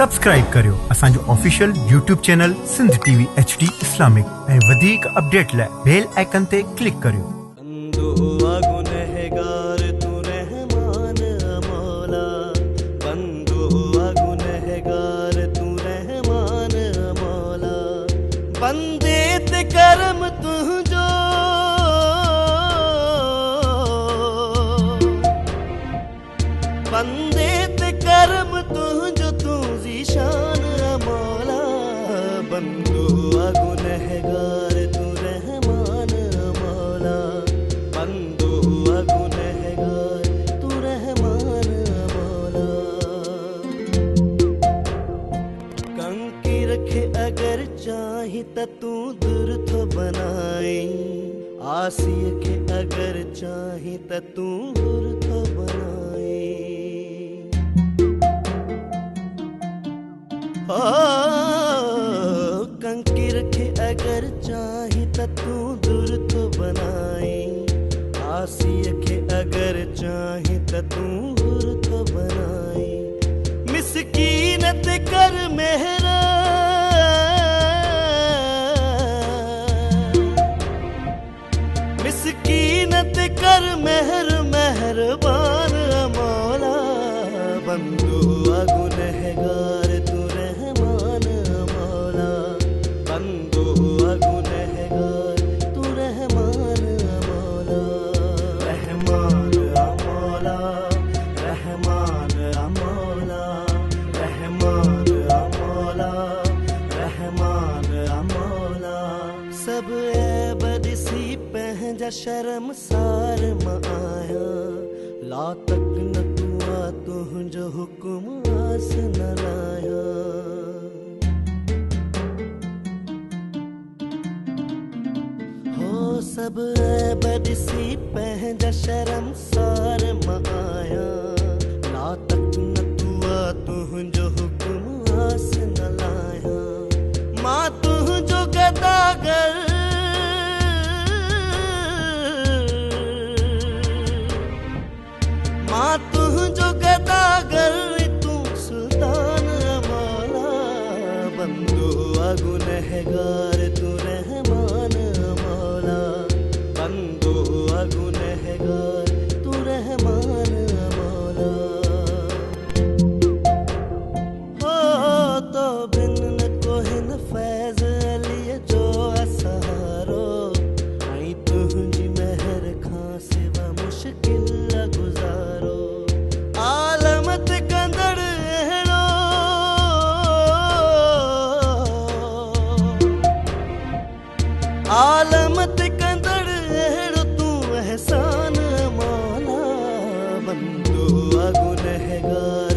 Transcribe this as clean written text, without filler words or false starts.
Subscribe करियो असांजो official YouTube channel Sindh TV HD Islamic ऐं वधीक अपडेट लाइ बेल आइकन ते क्लिक करियो। बंदे ते करम तुझो बंदे ते करम तुझो तू ज़ीशान मौला बंदो गुनहगार तू रहमान मौला बंदो गुनहगार तू रहमान मौला कंकी रखे अगर चाही त तू दूर थो बनाए आसिय के अगर चाही त तू दूर थो बनाए कंकी रखे अगर चाही त तू दूर थो बनाए आसिय के अगर चाही त तू दूर थो बनाए मिस्कीन ते कर मेहरा मिस्कीन ते कर मेहर मेहरबान मौला बंदो गुनहगार तू रहमान मौला बंदो गुनहगार तू रहमान मौला रहमान मौला रहमान मौला रहमान मौला रहमान मौला सब ऐब ॾिसी पंहिंजा शर्मसार मां आया ला तक न तू आ तुंहिंजो हुकुम आस न लाया हो सब ऐब ॾिसी पंहिंजा शर्मसार मां आया ला तक न तू आ तुंहिंजो हुकुम आस न लाया मां तुंहिंजो गदागर मां तुंहिंजो गदागर तू सुल्तान मौला बंदो गुनहगार तू रहमान मौला बंदो गुनहगार तू रहमान मौला हो तो बिन न कोहिन फैज़ अली जो असहारो आई तुंहिंजी महर खां सिवा मुश्किल गुज़ारो आलमत कंदड़ अहिड़ो आलमत कंदड़ अहिड़ो तू एहसान मौला बंदो गुनहगार